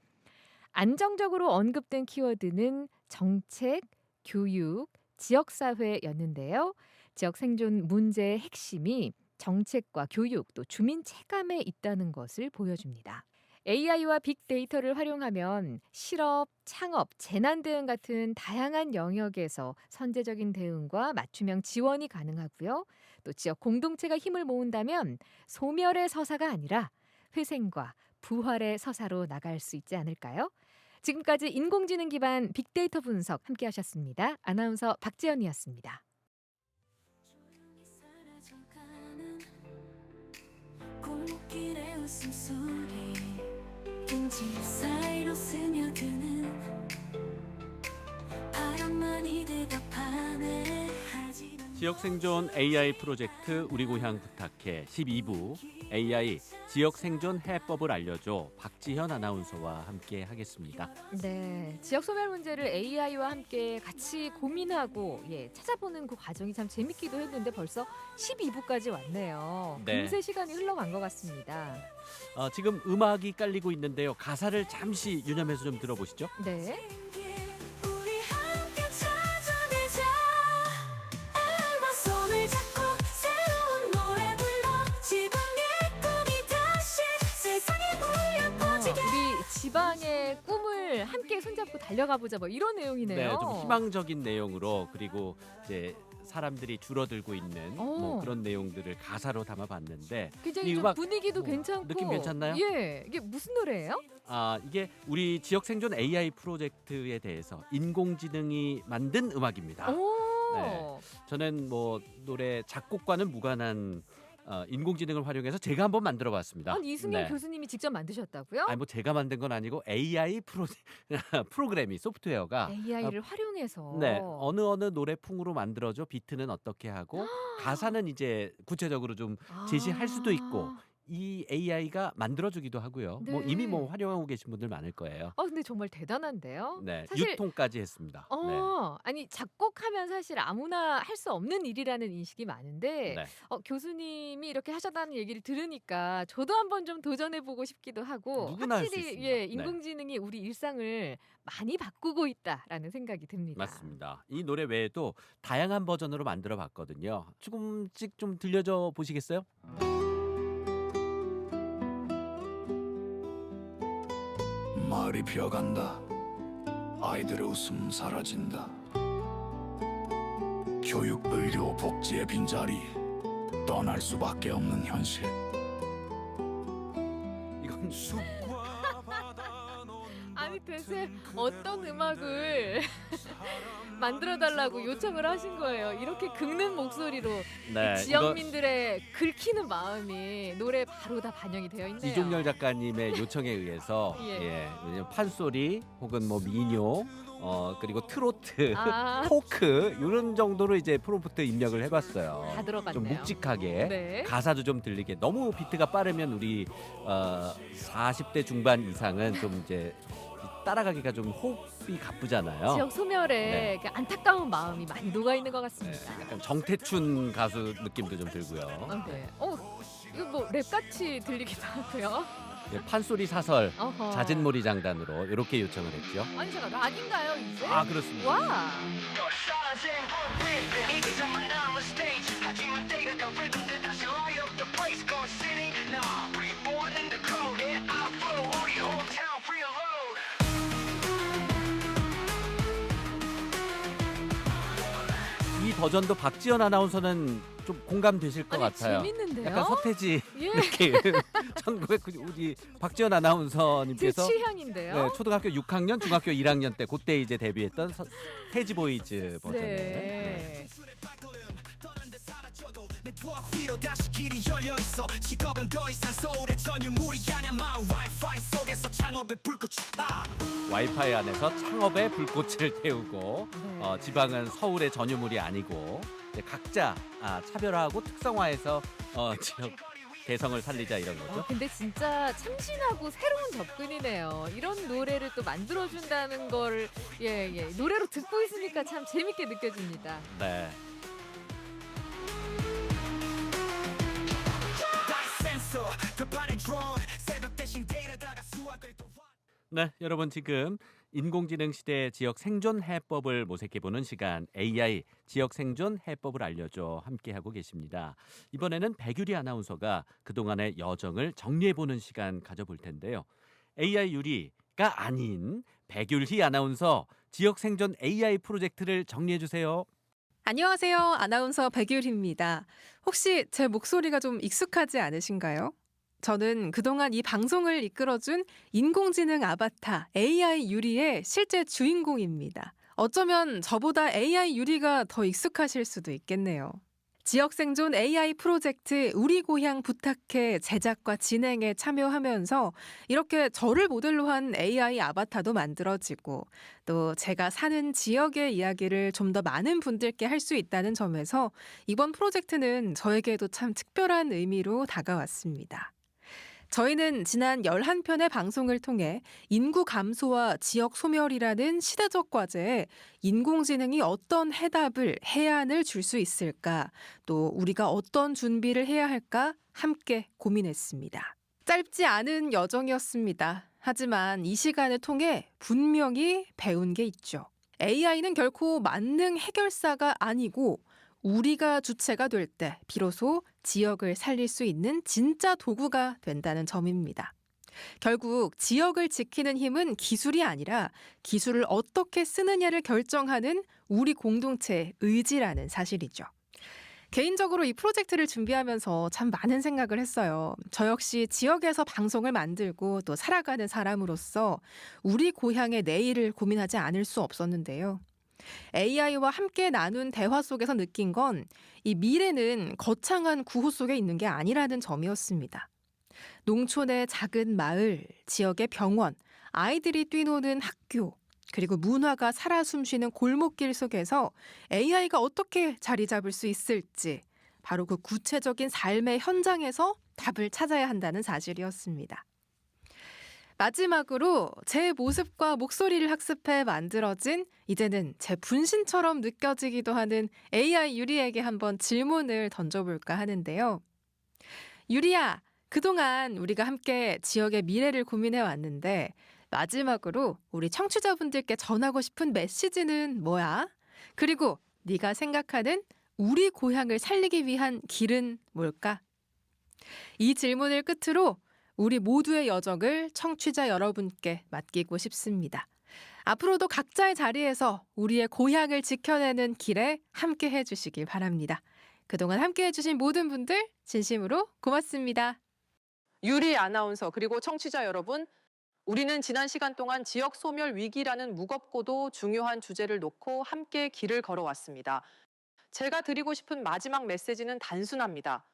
[SPEAKER 6] 안정적으로 언급된 키워드는 정책, 교육, 지역사회였는데요. 지역 생존 문제의 핵심이 정책과 교육 또 주민 체감에 있다는 것을 보여줍니다. AI와 빅데이터를 활용하면 실업, 창업, 재난 대응 같은 다양한 영역에서 선제적인 대응과 맞춤형 지원이 가능하고요. 또 지역 공동체가 힘을 모은다면 소멸의 서사가 아니라 회생과 부활의 서사로 나갈 수 있지 않을까요? 지금까지 인공지능 기반 빅데이터 분석 함께 하셨습니다. 아나운서 박지연이었습니다.
[SPEAKER 7] 골목길의 웃음소리 빈집 사이로 스며드는 바람만이 대답하네.
[SPEAKER 5] 지역 생존 AI 프로젝트 우리 고향 부탁해 12부 AI 지역 생존 해법을 알려줘 박지현 아나운서와 함께 하겠습니다.
[SPEAKER 6] 네, 지역 소멸 문제를 AI와 함께 같이 고민하고 찾아보는 그 과정이 참 재밌기도 했는데 벌써 12부까지 왔네요.
[SPEAKER 5] 네.
[SPEAKER 6] 금세 시간이 흘러간 것 같습니다.
[SPEAKER 5] 지금 음악이 깔리고 있는데요. 가사를 잠시 유념해서 좀 들어보시죠.
[SPEAKER 6] 네.
[SPEAKER 7] 우리 함께 찾아내자. 앨범 손을 잡고 새로운 노래 불러 지붕의 꿈이 다시 세상에 울려 퍼지게.
[SPEAKER 6] 우리 지방의 꿈을 함께 손잡고 달려가 보자 뭐 이런 내용이네요.
[SPEAKER 5] 네, 좀 희망적인 내용으로 그리고 이제 사람들이 줄어들고 있는 뭐 그런 내용들을 가사로 담아봤는데
[SPEAKER 6] 굉장히
[SPEAKER 5] 이
[SPEAKER 6] 좀
[SPEAKER 5] 음악
[SPEAKER 6] 분위기도 괜찮고
[SPEAKER 5] 느낌 괜찮나요?
[SPEAKER 6] 예, 이게 무슨 노래예요?
[SPEAKER 5] 이게 우리 지역 생존 AI 프로젝트에 대해서 인공지능이 만든 음악입니다. 네. 저는 뭐 노래 작곡과는 무관한 인공지능을 활용해서 제가 한번 만들어봤습니다.
[SPEAKER 6] 아니 이승현
[SPEAKER 5] 네.
[SPEAKER 6] 교수님이 직접 만드셨다고요?
[SPEAKER 5] 뭐 제가 만든 건 아니고 AI 프로그램이 소프트웨어가
[SPEAKER 6] AI를 활용해서.
[SPEAKER 5] 네, 어느 노래풍으로 만들어줘, 비트는 어떻게 하고 가사는 이제 구체적으로 좀 제시할 수도 있고 이 AI가 만들어주기도 하고요. 뭐
[SPEAKER 6] 네.
[SPEAKER 5] 이미 뭐 활용하고 계신 분들 많을 거예요.
[SPEAKER 6] 근데 정말 대단한데요.
[SPEAKER 5] 네,
[SPEAKER 6] 사실
[SPEAKER 5] 유통까지 했습니다. 네.
[SPEAKER 6] 아니 작곡하면 사실 아무나 할 수 없는 일이라는 인식이 많은데
[SPEAKER 5] 네.
[SPEAKER 6] 교수님이 이렇게 하셨다는 얘기를 들으니까 저도 한번 좀 도전해보고 싶기도 하고
[SPEAKER 5] 누구나 할수
[SPEAKER 6] 확실히
[SPEAKER 5] 있습니다. 네.
[SPEAKER 6] 인공지능이 우리 일상을 많이 바꾸고 있다라는 생각이 듭니다.
[SPEAKER 5] 맞습니다. 이 노래 외에도 다양한 버전으로 만들어봤거든요. 조금씩 좀 들려줘 보시겠어요?
[SPEAKER 8] 마을이 비어간다. 아이들의 웃음 사라진다. 교육, 의료, 복지의 빈자리 떠날 수밖에 없는 현실.
[SPEAKER 5] 이건
[SPEAKER 6] 아니 대체 어떤 음악을 만들어달라고 요청을 하신 거예요. 이렇게 긁는 목소리로
[SPEAKER 5] 네,
[SPEAKER 6] 이 지역민들의 긁히는 마음이 노래에 바로 다 반영이 되어 있네요.
[SPEAKER 5] 이종열 작가님의 요청에 의해서
[SPEAKER 6] 예.
[SPEAKER 5] 왜냐면 판소리 혹은 뭐 민요 그리고 트로트,
[SPEAKER 6] 아.
[SPEAKER 5] 포크 이런 정도로 이제 프롬프트 입력을 해봤어요.
[SPEAKER 6] 다 들어갔네요.
[SPEAKER 5] 좀 묵직하게
[SPEAKER 6] 네.
[SPEAKER 5] 가사도 좀 들리게. 너무 비트가 빠르면 우리 40대 중반 이상은 좀 이제 따라가기가 좀 호흡이 가쁘잖아요.
[SPEAKER 6] 지역 소멸에
[SPEAKER 5] 네.
[SPEAKER 6] 그 안타까운 마음이 많이 녹아 있는 것
[SPEAKER 5] 네,
[SPEAKER 6] 같습니다.
[SPEAKER 5] 약간 정태춘 가수 느낌도 좀 들고요.
[SPEAKER 6] 네. 이거 뭐 랩 같이 들리기도 하고요.
[SPEAKER 5] 예, 판소리 사설
[SPEAKER 6] 어허.
[SPEAKER 5] 자진몰이 장단으로 이렇게 요청을 했죠.
[SPEAKER 6] 아니 제가 락인가요 이제?
[SPEAKER 5] 아, 그렇습니다.
[SPEAKER 6] 와.
[SPEAKER 5] 이 버전도 박지연 아나운서는 좀 공감되실 것
[SPEAKER 6] 아니
[SPEAKER 5] 같아요.
[SPEAKER 6] 재밌는데요?
[SPEAKER 5] 약간 서태지
[SPEAKER 6] 예.
[SPEAKER 5] 이렇게 1990 우리 박지연
[SPEAKER 6] 제
[SPEAKER 5] 아나운서님께서
[SPEAKER 6] 취향인데요.
[SPEAKER 5] 네, 초등학교 6학년, 중학교 1학년 때 그때 이제 데뷔했던 태지 보이즈 버전에.
[SPEAKER 6] 네.
[SPEAKER 7] 다시 길이 열려 있어. 직업은 더 이상 서울의 전유물이 아냐. My Wi-Fi 속에서 창업의 불꽃이
[SPEAKER 5] 와이파이 안에서 창업에 불꽃을 태우고
[SPEAKER 6] 네.
[SPEAKER 5] 지방은 서울의 전유물이 아니고 이제 각자 차별화하고 특성화해서 지역 개성을 살리자 이런 거죠.
[SPEAKER 6] 근데 진짜 참신하고 새로운 접근이네요. 이런 노래를 또 만들어준다는 걸 예, 노래로 듣고 있으니까 참 재밌게 느껴집니다.
[SPEAKER 5] 네. 네, 여러분 지금 인공지능 시대 지역 생존 해법을 모색해보는 시간 AI 지역 생존 해법을 알려줘 함께하고 계십니다. 이번에는 백유리 아나운서가 그동안의 여정을 정리해보는 시간 가져볼 텐데요. AI 유리가 아닌 백율희 아나운서 지역 생존 AI 프로젝트를 정리해주세요.
[SPEAKER 9] 안녕하세요. 아나운서 백율희입니다. 혹시 제 목소리가 좀 익숙하지 않으신가요? 저는 그동안 이 방송을 이끌어준 인공지능 아바타 AI 유리의 실제 주인공입니다. 어쩌면 저보다 AI 유리가 더 익숙하실 수도 있겠네요. 지역생존 AI 프로젝트 우리 고향 부탁해 제작과 진행에 참여하면서 이렇게 저를 모델로 한 AI 아바타도 만들어지고 또 제가 사는 지역의 이야기를 좀 더 많은 분들께 할 수 있다는 점에서 이번 프로젝트는 저에게도 참 특별한 의미로 다가왔습니다. 저희는 지난 11편의 방송을 통해 인구 감소와 지역 소멸이라는 시대적 과제에 인공지능이 어떤 해답을, 해안을 줄 수 있을까, 또 우리가 어떤 준비를 해야 할까 함께 고민했습니다. 짧지 않은 여정이었습니다. 하지만 이 시간을 통해 분명히 배운 게 있죠. AI는 결코 만능 해결사가 아니고 우리가 주체가 될 때 비로소 지역을 살릴 수 있는 진짜 도구가 된다는 점입니다. 결국 지역을 지키는 힘은 기술이 아니라 기술을 어떻게 쓰느냐를 결정하는 우리 공동체의 의지라는 사실이죠. 개인적으로 이 프로젝트를 준비하면서 참 많은 생각을 했어요. 저 역시 지역에서 방송을 만들고 또 살아가는 사람으로서 우리 고향의 내일을 고민하지 않을 수 없었는데요. AI와 함께 나눈 대화 속에서 느낀 건 이 미래는 거창한 구호 속에 있는 게 아니라는 점이었습니다. 농촌의 작은 마을, 지역의 병원, 아이들이 뛰노는 학교, 그리고 문화가 살아 숨쉬는 골목길 속에서 AI가 어떻게 자리 잡을 수 있을지 바로 그 구체적인 삶의 현장에서 답을 찾아야 한다는 사실이었습니다. 마지막으로 제 모습과 목소리를 학습해 만들어진 이제는 제 분신처럼 느껴지기도 하는 AI 유리에게 한번 질문을 던져볼까 하는데요. 유리야, 그동안 우리가 함께 지역의 미래를 고민해 왔는데 마지막으로 우리 청취자분들께 전하고 싶은 메시지는 뭐야? 그리고 네가 생각하는 우리 고향을 살리기 위한 길은 뭘까? 이 질문을 끝으로 우리 모두의 여정을 청취자 여러분께 맡기고 싶습니다. 앞으로도 각자의 자리에서 우리의 고향을 지켜내는 길에 함께 해주시길 바랍니다. 그동안 함께 해주신 모든 분들 진심으로 고맙습니다.
[SPEAKER 3] 유리 아나운서 그리고 청취자 여러분, 우리는 지난 시간 동안 지역 소멸 위기라는 무겁고도 중요한 주제를 놓고 함께 길을 걸어왔습니다. 제가 드리고 싶은 마지막 메시지는 단순합니다.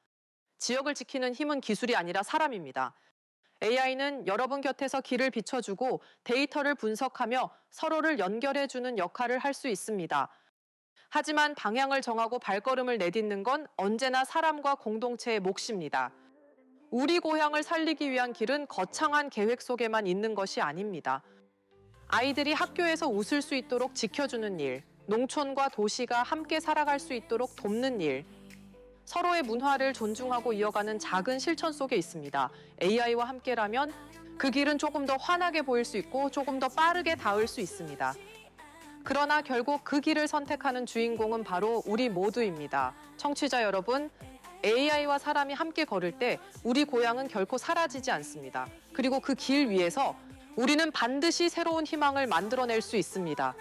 [SPEAKER 3] 지역을 지키는 힘은 기술이 아니라 사람입니다. AI는 여러분 곁에서 길을 비춰주고 데이터를 분석하며 서로를 연결해주는 역할을 할 수 있습니다. 하지만 방향을 정하고 발걸음을 내딛는 건 언제나 사람과 공동체의 몫입니다. 우리 고향을 살리기 위한 길은 거창한 계획 속에만 있는 것이 아닙니다. 아이들이 학교에서 웃을 수 있도록 지켜주는 일, 농촌과 도시가 함께 살아갈 수 있도록 돕는 일, 서로의 문화를 존중하고 이어가는 작은 실천 속에 있습니다. AI와 함께라면 그 길은 조금 더 환하게 보일 수 있고 조금 더 빠르게 닿을 수 있습니다. 그러나 결국 그 길을 선택하는 주인공은 바로 우리 모두입니다. 청취자 여러분, AI와 사람이 함께 걸을 때 우리 고향은 결코 사라지지 않습니다. 그리고 그 길 위에서 우리는 반드시 새로운 희망을 만들어낼 수 있습니다.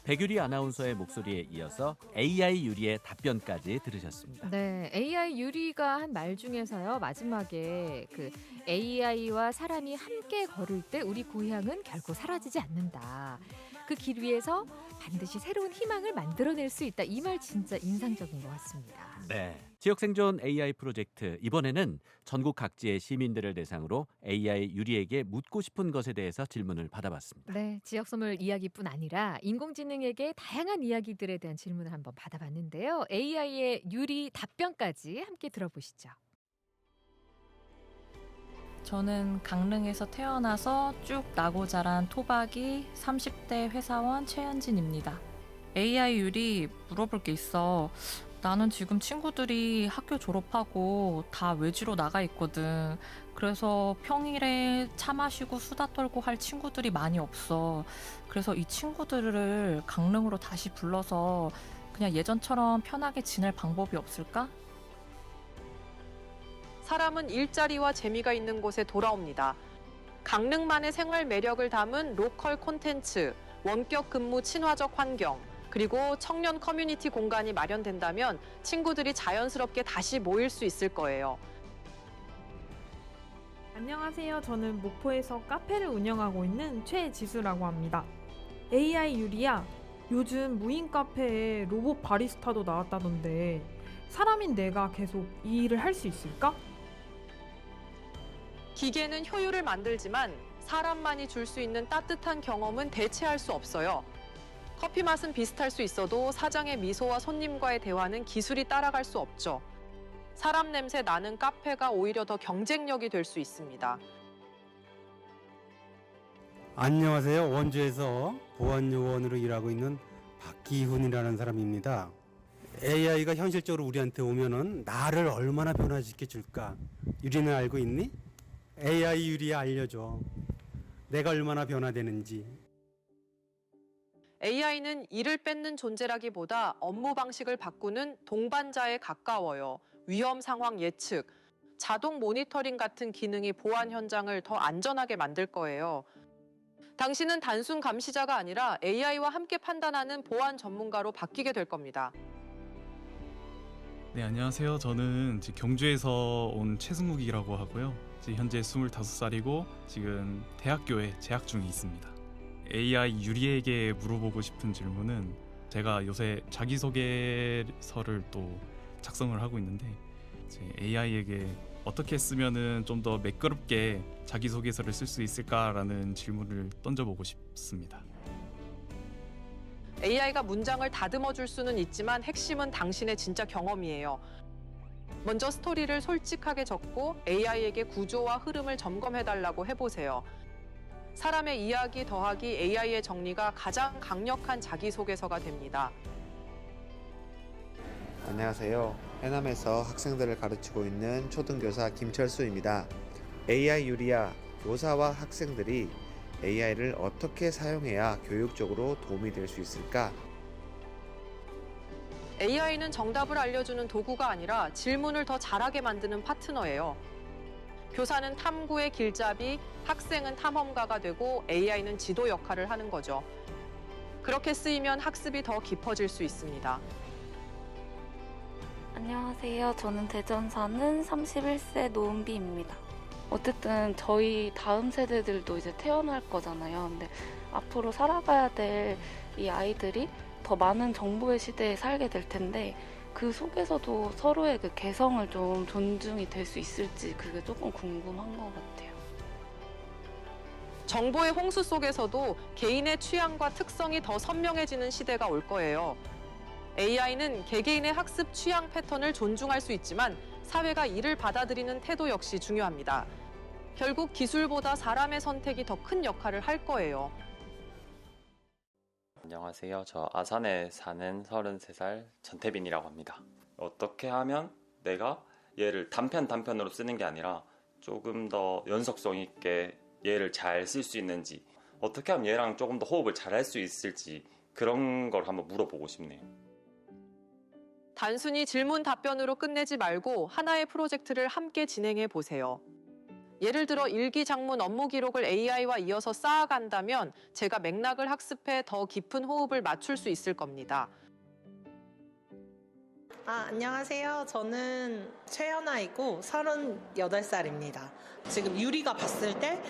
[SPEAKER 5] 백유리 아나운서의 목소리에 이어서 AI 유리의 답변까지 들으셨습니다.
[SPEAKER 6] 네, AI 유리가 한 말 중에서요. 마지막에 그 AI와 사람이 함께 걸을 때 우리 고향은 결코 사라지지 않는다. 그 길 위에서 반드시 새로운 희망을 만들어낼 수 있다. 이 말 진짜 인상적인 것 같습니다.
[SPEAKER 5] 네. 지역 생존 AI 프로젝트, 이번에는 전국 각지의 시민들을 대상으로 AI 유리에게 묻고 싶은 것에 대해서 질문을 받아봤습니다.
[SPEAKER 6] 네, 지역 소멸 이야기뿐 아니라 인공지능에게 다양한 이야기들에 대한 질문을 한번 받아봤는데요. AI의 유리 답변까지 함께 들어보시죠.
[SPEAKER 10] 저는 강릉에서 태어나서 쭉 나고 자란 토박이 30대 회사원 최현진입니다. AI 유리 물어볼 게 있어. 나는 지금 친구들이 학교 졸업하고 다 외지로 나가 있거든. 그래서 평일에 차 마시고 수다 떨고 할 친구들이 많이 없어. 그래서 이 친구들을 강릉으로 다시 불러서 그냥 예전처럼 편하게 지낼 방법이 없을까?
[SPEAKER 3] 사람은 일자리와 재미가 있는 곳에 돌아옵니다. 강릉만의 생활 매력을 담은 로컬 콘텐츠, 원격 근무 친화적 환경, 그리고 청년 커뮤니티 공간이 마련된다면 친구들이 자연스럽게 다시 모일 수 있을 거예요.
[SPEAKER 11] 안녕하세요. 저는 목포에서 카페를 운영하고 있는 최지수라고 합니다. AI 유리야, 요즘 무인 카페에 로봇 바리스타도 나왔다던데 사람인 내가 계속 이 일을 할 수 있을까?
[SPEAKER 3] 기계는 효율을 만들지만 사람만이 줄 수 있는 따뜻한 경험은 대체할 수 없어요. 커피 맛은 비슷할 수 있어도 사장의 미소와 손님과의 대화는 기술이 따라갈 수 없죠. 사람 냄새 나는 카페가 오히려 더 경쟁력이 될 수 있습니다.
[SPEAKER 12] 안녕하세요. 원주에서 보안요원으로 일하고 있는 박기훈이라는 사람입니다. AI가 현실적으로 우리한테 오면은 나를 얼마나 변화시켜 줄까? 유리는 알고 있니? AI 유리야 알려줘. 내가 얼마나 변화되는지.
[SPEAKER 3] AI는 일을 뺏는 존재라기보다 업무 방식을 바꾸는 동반자에 가까워요. 위험 상황 예측, 자동 모니터링 같은 기능이 보안 현장을 더 안전하게 만들 거예요. 당신은 단순 감시자가 아니라 AI와 함께 판단하는 보안 전문가로 바뀌게 될 겁니다.
[SPEAKER 13] 네, 안녕하세요. 저는 지금 경주에서 온 최승욱이라고 하고요. 현재 25살이고 지금 대학교에 재학 중에 있습니다. AI 유리에게 물어보고 싶은 질문은, 제가 요새 자기소개서를 또 작성을 하고 있는데 AI에게 어떻게 쓰면은 좀 더 매끄럽게 자기소개서를 쓸 수 있을까라는 질문을 던져보고 싶습니다.
[SPEAKER 3] AI가 문장을 다듬어 줄 수는 있지만 핵심은 당신의 진짜 경험이에요. 먼저 스토리를 솔직하게 적고 AI에게 구조와 흐름을 점검해달라고 해보세요. 사람의 이야기 더하기 AI의 정리가 가장 강력한 자기소개서가 됩니다.
[SPEAKER 14] 안녕하세요. 해남에서 학생들을 가르치고 있는 초등교사 김철수입니다. AI 유리야, 교사와 학생들이 AI를 어떻게 사용해야 교육적으로 도움이 될 수 있을까?
[SPEAKER 3] AI는 정답을 알려주는 도구가 아니라 질문을 더 잘하게 만드는 파트너예요. 교사는 탐구의 길잡이, 학생은 탐험가가 되고 AI는 지도 역할을 하는 거죠. 그렇게 쓰이면 학습이 더 깊어질 수 있습니다.
[SPEAKER 15] 안녕하세요. 저는 대전 사는 31세 노은비입니다. 어쨌든 저희 다음 세대들도 이제 태어날 거잖아요. 근데 앞으로 살아가야 될 이 아이들이 더 많은 정보의 시대에 살게 될 텐데 그 속에서도 서로의 그 개성을 좀 존중이 될 수 있을지 그게 조금 궁금한 것 같아요.
[SPEAKER 3] 정보의 홍수 속에서도 개인의 취향과 특성이 더 선명해지는 시대가 올 거예요. AI는 개개인의 학습 취향 패턴을 존중할 수 있지만 사회가 이를 받아들이는 태도 역시 중요합니다. 결국 기술보다 사람의 선택이 더 큰 역할을 할 거예요.
[SPEAKER 16] 안녕하세요. 저 아산에 사는 33살 전태빈이라고 합니다. 어떻게 하면 내가 얘를 단편으로 쓰는 게 아니라 조금 더 연속성 있게 얘를 잘 쓸 수 있는지, 어떻게 하면 얘랑 조금 더 호흡을 잘 할 수 있을지, 그런 걸 한번 물어보고 싶네요.
[SPEAKER 3] 단순히 질문 답변으로 끝내지 말고 하나의 프로젝트를 함께 진행해 보세요. 예를 들어 일기장문 업무 기록을 AI와 이어서 쌓아간다면 제가 맥락을 학습해 더 깊은 호흡을 맞출 수 있을 겁니다.
[SPEAKER 17] 안녕하세요. 저는 최연아이고 38살입니다. 지금 유리가 봤을 때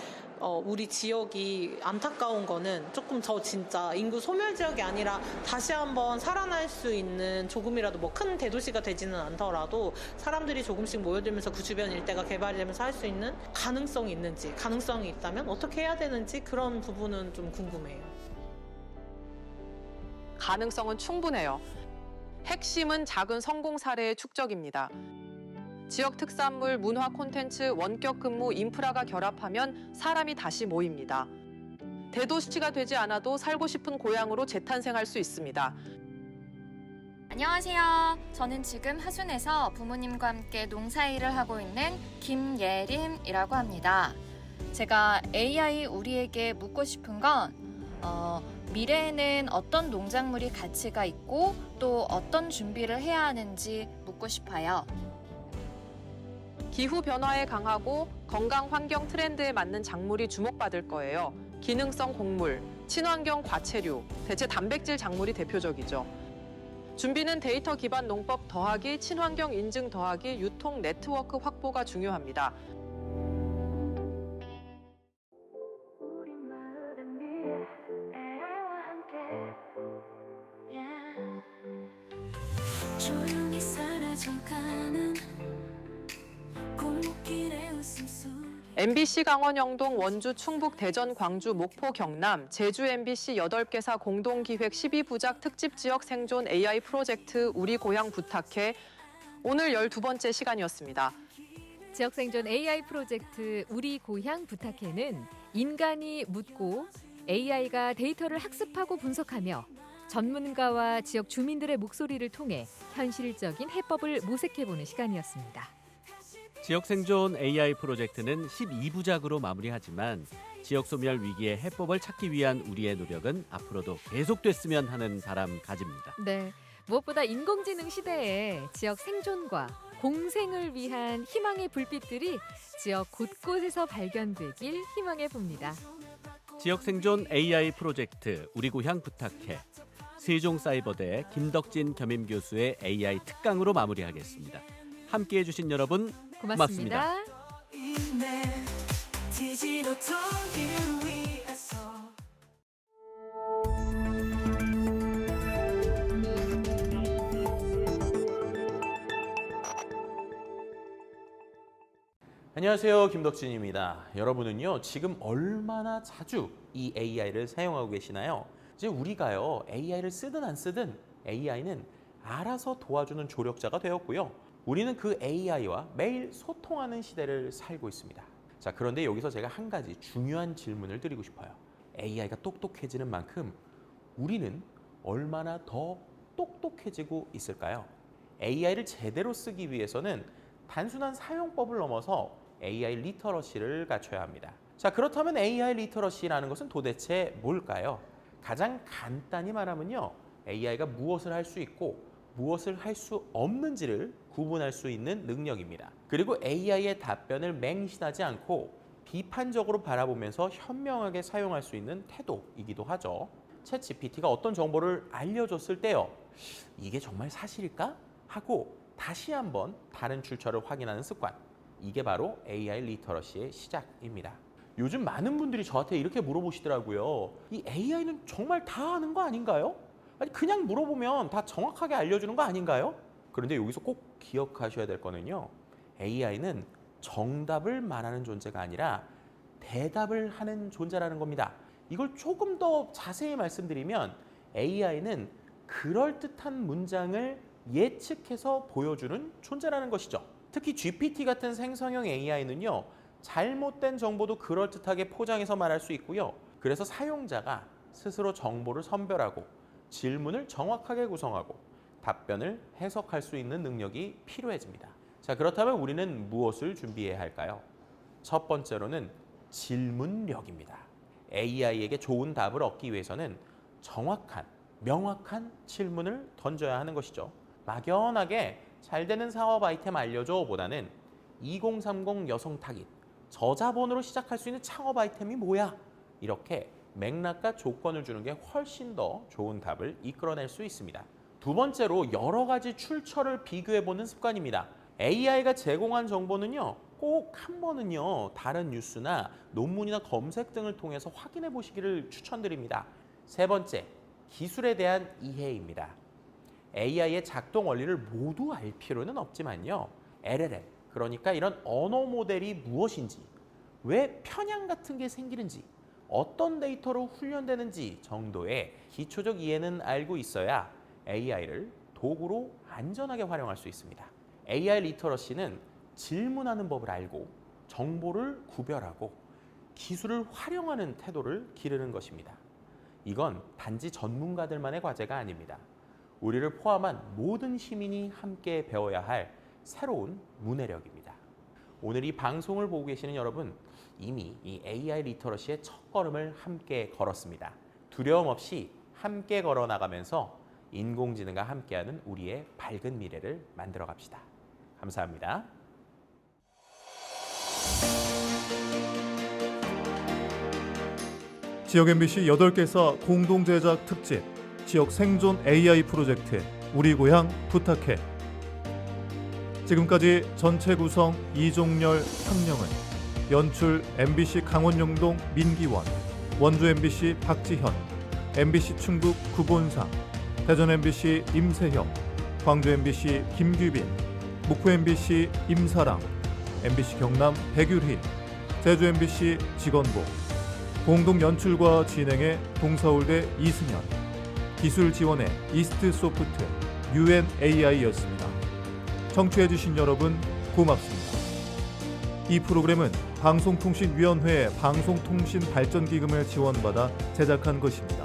[SPEAKER 17] 우리 지역이 안타까운 거는 조금 더 진짜 인구 소멸 지역이 아니라 다시 한번 살아날 수 있는, 조금이라도 뭐 큰 대도시가 되지는 않더라도 사람들이 조금씩 모여들면서 그 주변 일대가 개발이 되면서 할 수 있는 가능성이 있는지, 가능성이 있다면 어떻게 해야 되는지, 그런 부분은 좀 궁금해요.
[SPEAKER 3] 가능성은 충분해요. 핵심은 작은 성공 사례의 축적입니다. 지역 특산물, 문화 콘텐츠, 원격 근무, 인프라가 결합하면 사람이 다시 모입니다. 대도시가 되지 않아도 살고 싶은 고향으로 재탄생할 수 있습니다.
[SPEAKER 18] 안녕하세요. 저는 지금 하순에서 부모님과 함께 농사일을 하고 있는 김예림이라고 합니다. 제가 AI 우리에게 묻고 싶은 건 미래에는 어떤 농작물이 가치가 있고 또 어떤 준비를 해야 하는지 묻고 싶어요.
[SPEAKER 3] 기후 변화에 강하고 건강 환경 트렌드에 맞는 작물이 주목받을 거예요. 기능성 곡물, 친환경 과채류, 대체 단백질 작물이 대표적이죠. 준비는 데이터 기반 농법 더하기 친환경 인증 더하기 유통 네트워크 확보가 중요합니다.
[SPEAKER 7] 조용히 사라져가는 골목길의 웃음소리.
[SPEAKER 3] MBC 강원, 영동, 원주, 충북, 대전, 광주, 목포, 경남, 제주 MBC 8개사 공동기획 12부작 특집 지역 생존 AI 프로젝트 우리 고향 부탁해, 오늘 12번째 시간이었습니다.
[SPEAKER 6] 지역 생존 AI 프로젝트 우리 고향 부탁해는 인간이 묻고 AI가 데이터를 학습하고 분석하며 전문가와 지역 주민들의 목소리를 통해 현실적인 해법을 모색해보는 시간이었습니다.
[SPEAKER 5] 지역 생존 AI 프로젝트는 12부작으로 마무리하지만 지역 소멸 위기의 해법을 찾기 위한 우리의 노력은 앞으로도 계속됐으면 하는 바람 가집니다.
[SPEAKER 6] 네, 무엇보다 인공지능 시대에 지역 생존과 공생을 위한 희망의 불빛들이 지역 곳곳에서 발견되길 희망해 봅니다.
[SPEAKER 5] 지역 생존 AI 프로젝트 우리 고향 부탁해, 세종사이버대 김덕진 겸임교수의 AI 특강으로 마무리하겠습니다. 함께해 주신 여러분 고맙습니다.
[SPEAKER 19] 안녕하세요, 김덕진입니다. 여러분은요, 지금 얼마나 자주 이 AI를 사용하고 계시나요? 이제 우리가요, AI를 쓰든 안 쓰든 AI는 알아서 도와주는 조력자가 되었고요. 우리는 그 AI와 매일 소통하는 시대를 살고 있습니다. 자, 그런데 여기서 제가 한 가지 중요한 질문을 드리고 싶어요. AI가 똑똑해지는 만큼 우리는 얼마나 더 똑똑해지고 있을까요? AI를 제대로 쓰기 위해서는 단순한 사용법을 넘어서 AI 리터러시를 갖춰야 합니다. 자, 그렇다면 AI 리터러시라는 것은 도대체 뭘까요? 가장 간단히 말하면요, AI가 무엇을 할 수 있고 무엇을 할 수 없는지를 구분할 수 있는 능력입니다. 그리고 AI의 답변을 맹신하지 않고 비판적으로 바라보면서 현명하게 사용할 수 있는 태도이기도 하죠. 챗GPT가 어떤 정보를 알려줬을 때요, 이게 정말 사실일까? 하고 다시 한번 다른 출처를 확인하는 습관, 이게 바로 AI 리터러시의 시작입니다. 요즘 많은 분들이 저한테 이렇게 물어보시더라고요. 이 AI는 정말 다 아는 거 아닌가요? 아니, 그냥 물어보면 다 정확하게 알려주는 거 아닌가요? 그런데 여기서 꼭 기억하셔야 될 거는요, AI는 정답을 말하는 존재가 아니라 대답을 하는 존재라는 겁니다. 이걸 조금 더 자세히 말씀드리면 AI는 그럴듯한 문장을 예측해서 보여주는 존재라는 것이죠. 특히 GPT 같은 생성형 AI는요, 잘못된 정보도 그럴듯하게 포장해서 말할 수 있고요. 그래서 사용자가 스스로 정보를 선별하고 질문을 정확하게 구성하고 답변을 해석할 수 있는 능력이 필요해집니다. 자, 그렇다면 우리는 무엇을 준비해야 할까요? 첫 번째로는 질문력입니다. AI에게 좋은 답을 얻기 위해서는 정확한, 명확한 질문을 던져야 하는 것이죠. 막연하게 잘 되는 사업 아이템 알려줘 보다는 2030 여성 타깃, 저자본으로 시작할 수 있는 창업 아이템이 뭐야? 이렇게 맥락과 조건을 주는 게 훨씬 더 좋은 답을 이끌어낼 수 있습니다. 두 번째로 여러 가지 출처를 비교해보는 습관입니다. AI가 제공한 정보는요, 꼭 한 번은요, 다른 뉴스나 논문이나 검색 등을 통해서 확인해 보시기를 추천드립니다. 세 번째, 기술에 대한 이해입니다. AI의 작동 원리를 모두 알 필요는 없지만요, LLM, 그러니까 이런 언어 모델이 무엇인지, 왜 편향 같은 게 생기는지, 어떤 데이터로 훈련되는지 정도의 기초적 이해는 알고 있어야 AI를 도구로 안전하게 활용할 수 있습니다. AI 리터러시는 질문하는 법을 알고 정보를 구별하고 기술을 활용하는 태도를 기르는 것입니다. 이건 단지 전문가들만의 과제가 아닙니다. 우리를 포함한 모든 시민이 함께 배워야 할 새로운 문해력입니다. 오늘 이 방송을 보고 계시는 여러분, 이미 이 AI 리터러시의 첫걸음을 함께 걸었습니다. 두려움 없이 함께 걸어 나가면서 인공지능과 함께하는 우리의 밝은 미래를 만들어 갑시다. 감사합니다.
[SPEAKER 1] 지역 MBC 8개사 공동 제작 특집 지역 생존 AI 프로젝트 우리 고향 부탁해. 지금까지 전체 구성 이종렬, 황영은, 연출 MBC 강원영동 민기원, 원주 MBC 박지현, MBC 충북 구본상, 대전 MBC 임세형, 광주 MBC 김규빈, 목포 MBC 임사랑, MBC 경남 백율희, 제주 MBC 직원복, 공동 연출과 진행의 동서울대 이승현, 기술 지원의 이스트소프트, UNAI였습니다. 청취해주신 여러분 고맙습니다. 이 프로그램은 방송통신위원회의 방송통신발전기금을 지원받아 제작한 것입니다.